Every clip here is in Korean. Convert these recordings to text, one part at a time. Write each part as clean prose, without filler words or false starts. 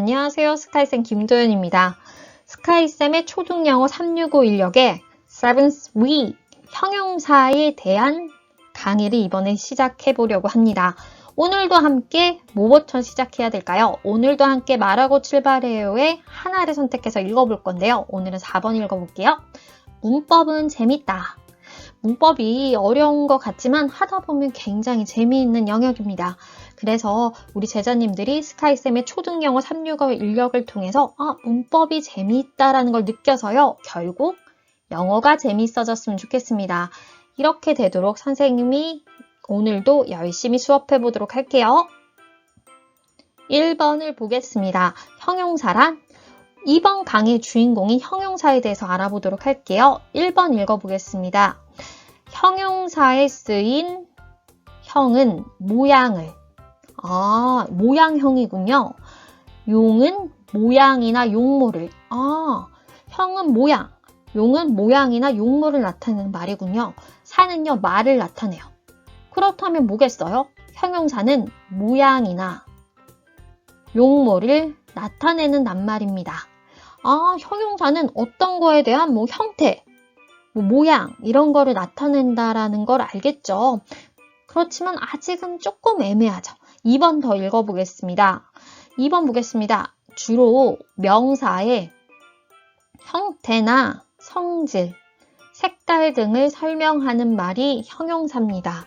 안녕하세요. 스카이쌤 김도연입니다. 스카이쌤의 초등영어 365 인력의 7th week 형용사에 대한 강의를 이번에 시작해 보려고 합니다. 오늘도 함께 뭐부터 시작해야 될까요? 오늘도 함께 말하고 출발해요의 하나를 선택해서 읽어볼 건데요. 오늘은 4번 읽어볼게요. 문법은 재밌다. 문법이 어려운 것 같지만 하다 보면 굉장히 재미있는 영역입니다. 그래서 우리 제자님들이 스카이쌤의 초등영어 365 인력을 통해서 문법이 재미있다라는 걸 느껴서요. 결국 영어가 재미있어졌으면 좋겠습니다. 이렇게 되도록 선생님이 오늘도 열심히 수업해 보도록 할게요. 1번을 보겠습니다. 형용사란? 이번 강의 주인공인 형용사에 대해서 알아보도록 할게요. 1번 읽어보겠습니다. 형용사에 쓰인 형은 모양을 모양형이군요. 용은 모양이나 용모를 형은 모양, 용은 모양이나 용모를 나타내는 말이군요. 사는요, 말을 나타내요. 그렇다면 뭐겠어요? 형용사는 모양이나 용모를 나타내는 낱말입니다. 형용사는 어떤 거에 대한 형태, 모양 이런 거를 나타낸다라는 걸 알겠죠. 그렇지만 아직은 조금 애매하죠. 2번 더 읽어보겠습니다. 2번 보겠습니다. 주로 명사의 형태나 성질, 색깔 등을 설명하는 말이 형용사입니다.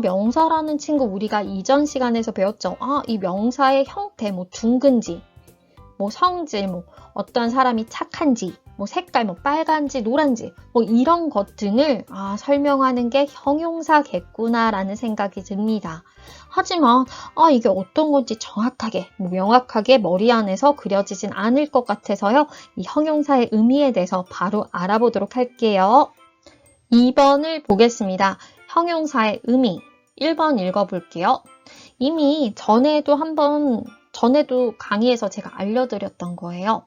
명사라는 친구 우리가 이전 시간에서 배웠죠. 이 명사의 형태, 둥근지, 성질, 어떤 사람이 착한지, 색깔, 빨간지, 노란지, 이런 것 등을 설명하는 게 형용사겠구나라는 생각이 듭니다. 하지만 이게 어떤 건지 정확하게, 명확하게 머리 안에서 그려지진 않을 것 같아서요. 이 형용사의 의미에 대해서 바로 알아보도록 할게요. 2번을 보겠습니다. 형용사의 의미. 1번 읽어볼게요. 이미 전에도 강의에서 제가 알려드렸던 거예요.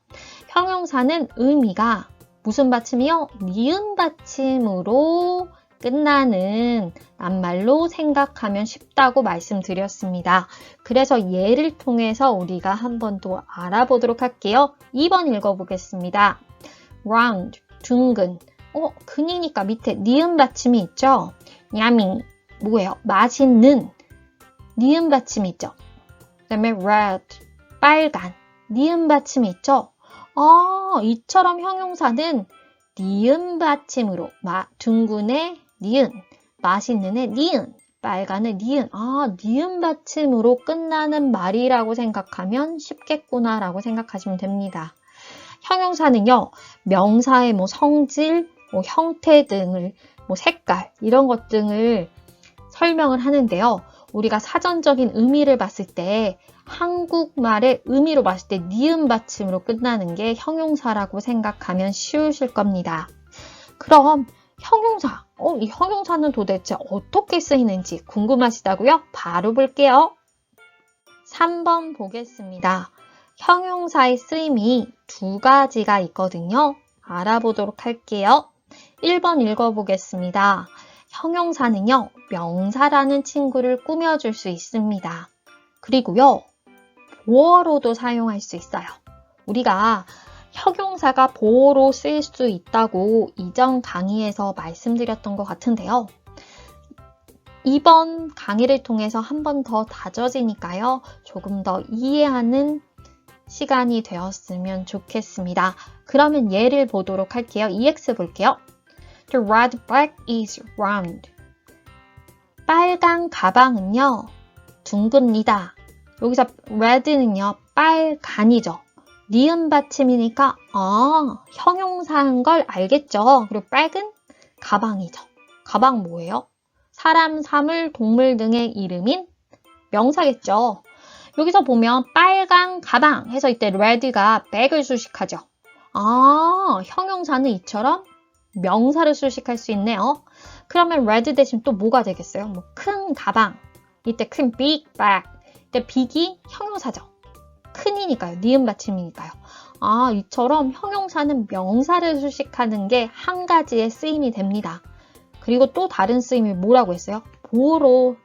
형용사는 의미가 무슨 받침이요? 니은 받침으로 끝나는 낱말로 생각하면 쉽다고 말씀드렸습니다. 그래서 예를 통해서 우리가 한 번 더 알아보도록 할게요. 2번 읽어보겠습니다. round, 둥근. 근이니까 밑에 니은 받침이 있죠? yummy, 뭐예요? 맛있는 니은 받침이 있죠? 그 다음에 red, 빨간, 니은 받침이 있죠? 이처럼 형용사는 니은 받침으로, 둥근의 니은, 맛있는의 니은, 빨간의 니은, 니은 받침으로 끝나는 말이라고 생각하면 쉽겠구나라고 생각하시면 됩니다. 형용사는요, 명사의 성질, 형태 등을, 색깔, 이런 것 등을 설명을 하는데요. 우리가 사전적인 의미를 봤을 때 한국말의 의미로 봤을 때 니은 받침으로 끝나는 게 형용사라고 생각하면 쉬우실 겁니다. 그럼 형용사, 이 형용사는 도대체 어떻게 쓰이는지 궁금하시다고요? 바로 볼게요. 3번 보겠습니다. 형용사의 쓰임이 두 가지가 있거든요. 알아보도록 할게요. 1번 읽어보겠습니다. 형용사는요, 명사라는 친구를 꾸며줄 수 있습니다. 그리고요, 보어로도 사용할 수 있어요. 우리가 형용사가 보어로 쓰일 수 있다고 이전 강의에서 말씀드렸던 것 같은데요. 이번 강의를 통해서 한 번 더 다져지니까요, 조금 더 이해하는 시간이 되었으면 좋겠습니다. 그러면 예를 보도록 할게요. EX 볼게요. The red bag is round. 빨간 가방은요, 둥급니다. 여기서 red는요, 빨간이죠. 니은 받침이니까 형용사인 걸 알겠죠. 그리고 bag은 가방이죠. 가방 뭐예요? 사람, 사물, 동물 등의 이름인 명사겠죠. 여기서 보면 빨간 가방 해서 이때 red가 bag을 수식하죠. 형용사는 이처럼 명사를 수식할 수 있네요. 그러면 red 대신 또 뭐가 되겠어요? 큰 가방. 이때 큰 big bag. 이때 big이 형용사죠. 큰이니까요. 니은 받침이니까요. 이처럼 형용사는 명사를 수식하는 게 한 가지의 쓰임이 됩니다. 그리고 또 다른 쓰임이 뭐라고 했어요? 보어로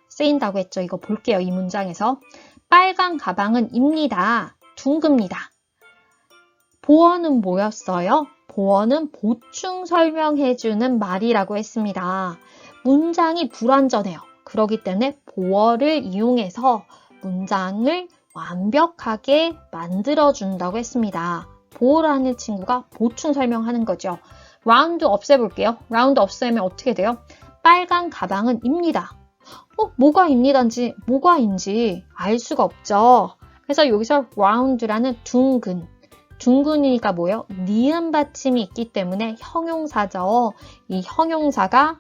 쓰인다고 했죠. 이거 볼게요. 이 문장에서. 빨간 가방은 입니다. 둥급니다. 보어는 뭐였어요? 보어는 보충 설명해주는 말이라고 했습니다. 문장이 불완전해요. 그렇기 때문에 보어를 이용해서 문장을 완벽하게 만들어준다고 했습니다. 보어라는 친구가 보충 설명하는 거죠. 라운드 없애볼게요. 라운드 없애면 어떻게 돼요? 빨간 가방은 입니다. 뭐가 입니다인지 뭐가인지 알 수가 없죠. 그래서 여기서 round라는 둥근이니까 뭐예요? 니은 받침이 있기 때문에 형용사죠. 이 형용사가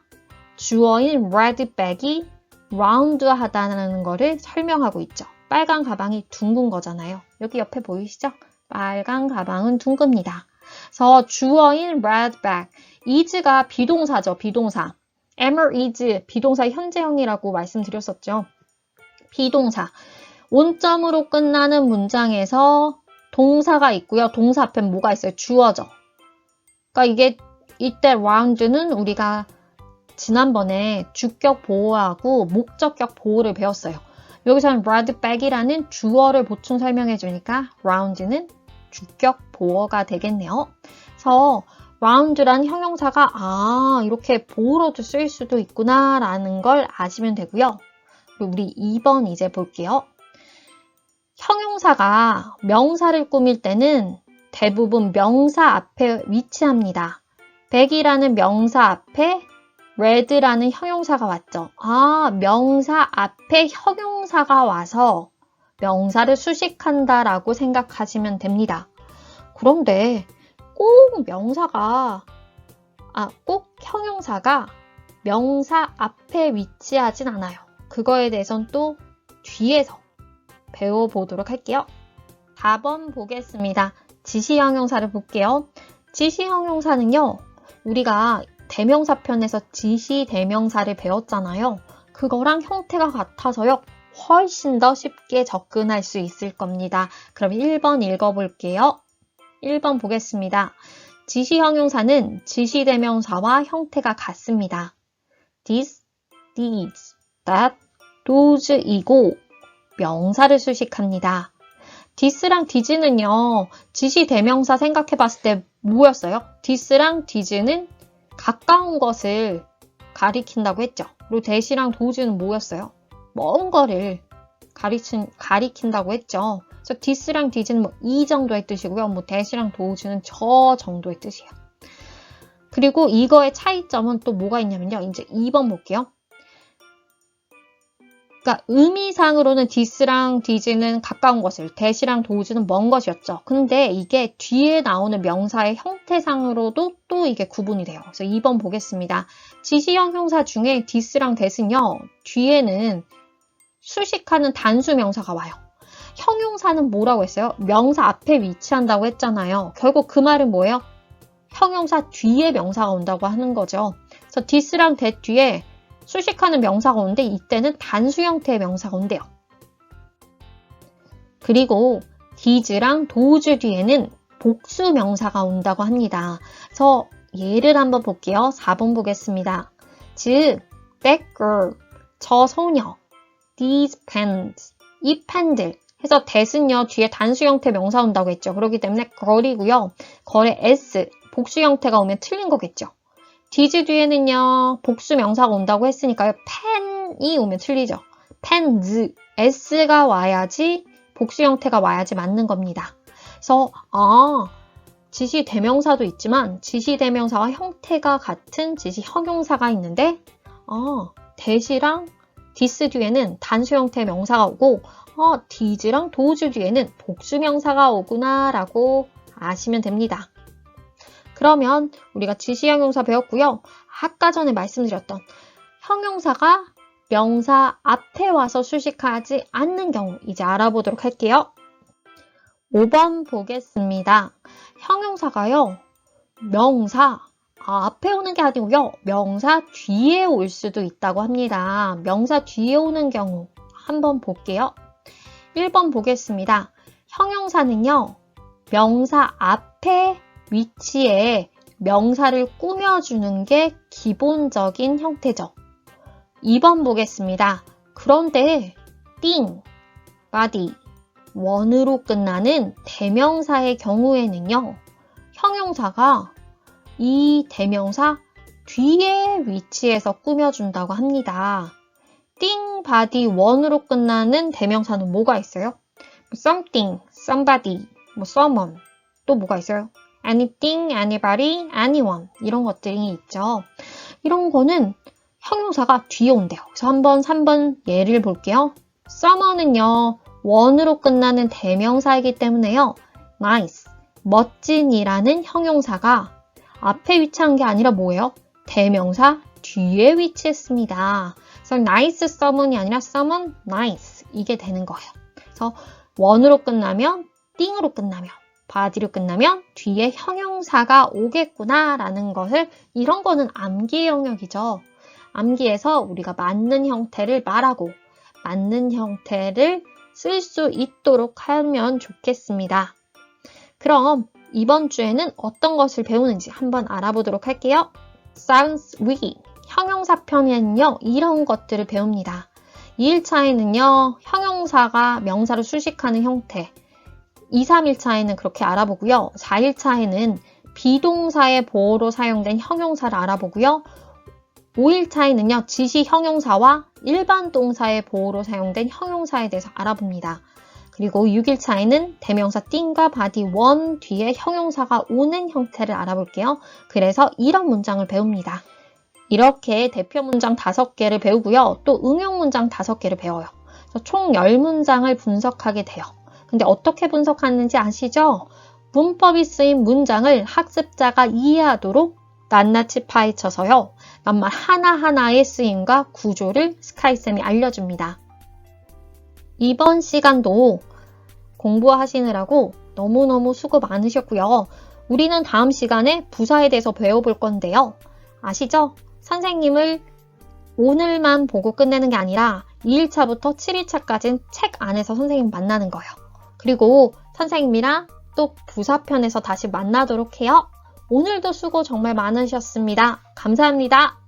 주어인 red bag이 round하다는 거를 설명하고 있죠. 빨간 가방이 둥근 거잖아요. 여기 옆에 보이시죠? 빨간 가방은 둥급니다. 그래서 주어인 red bag, is가 비동사죠. 비동사. Emmer is 비동사 현재형이라고 말씀드렸었죠. 비동사. 온점으로 끝나는 문장에서 동사가 있고요. 동사 앞에 뭐가 있어요? 주어죠. 그러니까 이때 round는 우리가 지난번에 주격 보호하고 목적격 보호를 배웠어요. 여기서는 red bag이라는 주어를 보충 설명해 주니까 round는 주격 보어가 되겠네요. 그래서 round란 형용사가 이렇게 보호로도 쓰일 수도 있구나 라는 걸 아시면 되고요. 우리 2번 이제 볼게요. 형용사가 명사를 꾸밀 때는 대부분 명사 앞에 위치합니다. 백이라는 명사 앞에 red라는 형용사가 왔죠. 명사 앞에 형용사가 와서 명사를 수식한다라고 생각하시면 됩니다. 그런데 꼭 형용사가 명사 앞에 위치하진 않아요. 그거에 대해서는 또 뒤에서 배워보도록 할게요. 4번 보겠습니다. 지시형용사를 볼게요. 지시형용사는요, 우리가 대명사편에서 지시대명사를 배웠잖아요. 그거랑 형태가 같아서요, 훨씬 더 쉽게 접근할 수 있을 겁니다. 그럼 1번 읽어볼게요. 1번 보겠습니다. 지시형용사는 지시대명사와 형태가 같습니다. this, these, that, those이고 명사를 수식합니다. this랑 this는요, 지시대명사 생각해봤을 때 뭐였어요? this랑 this는 가까운 것을 가리킨다고 했죠. 그리고 that이랑 those는 뭐였어요? 먼 거를 가리킨다고 했죠. 그래서 this랑 this는 이 정도의 뜻이고요. that이랑 those는 저 정도의 뜻이에요. 그리고 이거의 차이점은 또 뭐가 있냐면요. 이제 2번 볼게요. 그러니까 의미상으로는 this랑 this는 가까운 것을, that이랑 those는 먼 것이었죠. 근데 이게 뒤에 나오는 명사의 형태상으로도 또 이게 구분이 돼요. 그래서 2번 보겠습니다. 지시형 형사 중에 this랑 that은요, 뒤에는 수식하는 단수 명사가 와요. 형용사는 뭐라고 했어요? 명사 앞에 위치한다고 했잖아요. 결국 그 말은 뭐예요? 형용사 뒤에 명사가 온다고 하는 거죠. 그래서 this랑 that 뒤에 수식하는 명사가 오는데 이때는 단수 형태의 명사가 온대요. 그리고 this랑 those 뒤에는 복수 명사가 온다고 합니다. 그래서 예를 한번 볼게요. 4번 보겠습니다. 즉, that girl, 저 소녀, these pens, 이 펜들. 해서 that은요, 뒤에 단수 형태 명사 온다고 했죠. 그렇기 때문에 girl이고요. 걸에 s, 복수 형태가 오면 틀린 거겠죠. these 뒤에는요, 복수 명사가 온다고 했으니까요, pen이 오면 틀리죠. pens, s가 와야지, 복수 형태가 와야지 맞는 겁니다. 그래서 지시 대명사도 있지만 지시 대명사와 형태가 같은 지시 형용사가 있는데 that이랑 this 뒤에는 단수 형태의 명사가 오고 these랑 those 뒤에는 복수 명사가 오구나 라고 아시면 됩니다. 그러면 우리가 지시 형용사 배웠고요. 아까 전에 말씀드렸던 형용사가 명사 앞에 와서 수식하지 않는 경우 이제 알아보도록 할게요. 5번 보겠습니다. 형용사가요, 명사 앞에 오는 게 아니고요, 명사 뒤에 올 수도 있다고 합니다. 명사 뒤에 오는 경우 한번 볼게요. 1번 보겠습니다. 형용사는요, 명사 앞에 위치에 명사를 꾸며주는 게 기본적인 형태죠. 2번 보겠습니다. 그런데 body, 원으로 끝나는 대명사의 경우에는요, 형용사가 이 대명사 뒤에 위치해서 꾸며준다고 합니다. thing, body, 원으로 끝나는 대명사는 뭐가 있어요? something, somebody, someone, 또 뭐가 있어요? anything, anybody, anyone 이런 것들이 있죠. 이런 거는 형용사가 뒤에 온대요. 그래서 한번 3번 예를 볼게요. someone은요, 원으로 끝나는 대명사이기 때문에요. nice, 멋진이라는 형용사가 앞에 위치한 게 아니라 뭐예요? 대명사 뒤에 위치했습니다. 그래서 nice someone이 아니라 someone nice 이게 되는 거예요. 그래서 원으로 끝나면, thing으로 끝나면, body로 끝나면 뒤에 형용사가 오겠구나 라는 것을, 이런 거는 암기 영역이죠. 암기에서 우리가 맞는 형태를 말하고 맞는 형태를 쓸 수 있도록 하면 좋겠습니다. 그럼 이번 주에는 어떤 것을 배우는지 한번 알아보도록 할게요. Sounds we, 형용사 편에는요, 이런 것들을 배웁니다. 2일차에는요, 형용사가 명사로 수식하는 형태, 2, 3일차에는 그렇게 알아보고요. 4일차에는 비동사의 보어로 사용된 형용사를 알아보고요. 5일차에는요, 지시 형용사와 일반 동사의 보어로 사용된 형용사에 대해서 알아봅니다. 그리고 6일차에는 대명사 thing과 body, one 뒤에 형용사가 오는 형태를 알아볼게요. 그래서 이런 문장을 배웁니다. 이렇게 대표 문장 5개를 배우고요. 또 응용 문장 5개를 배워요. 그래서 총 10문장을 분석하게 돼요. 근데 어떻게 분석하는지 아시죠? 문법이 쓰인 문장을 학습자가 이해하도록 낱낱이 파헤쳐서요. 낱말 하나하나의 쓰임과 구조를 스카이쌤이 알려줍니다. 이번 시간도 공부하시느라고 너무너무 수고 많으셨고요. 우리는 다음 시간에 부사에 대해서 배워볼 건데요. 아시죠? 선생님을 오늘만 보고 끝내는 게 아니라 2일차부터 7일차까지는 책 안에서 선생님 만나는 거예요. 그리고 선생님이랑 또 부사편에서 다시 만나도록 해요. 오늘도 수고 정말 많으셨습니다. 감사합니다.